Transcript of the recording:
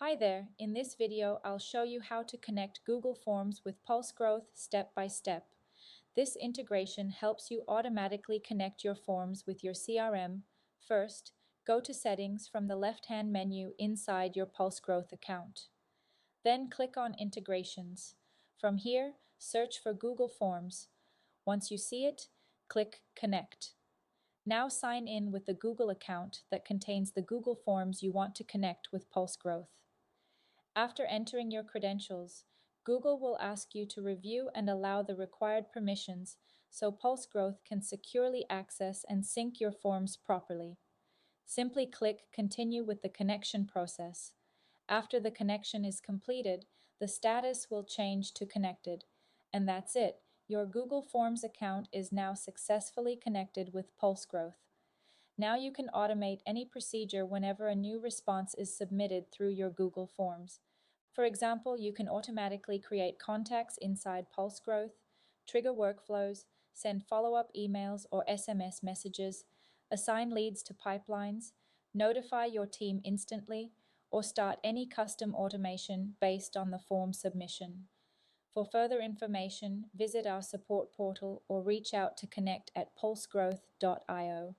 Hi there, in this video I'll show you how to connect Google Forms with PulseGrowth step by step. This integration helps you automatically connect your forms with your CRM. First, go to Settings from the left-hand menu inside your PulseGrowth account. Then click on Integrations. From here, search for Google Forms. Once you see it, click Connect. Now sign in with the Google account that contains the Google Forms you want to connect with PulseGrowth. After entering your credentials, Google will ask you to review and allow the required permissions so PulseGrowth can securely access and sync your forms properly. Simply click Continue with the connection process. After the connection is completed, the status will change to Connected. And that's it. Your Google Forms account is now successfully connected with PulseGrowth. Now you can automate any procedure whenever a new response is submitted through your Google Forms. For example, you can automatically create contacts inside PulseGrowth, trigger workflows, send follow-up emails or SMS messages, assign leads to pipelines, notify your team instantly, or start any custom automation based on the form submission. For further information, visit our support portal or reach out to connect at pulsegrowth.io.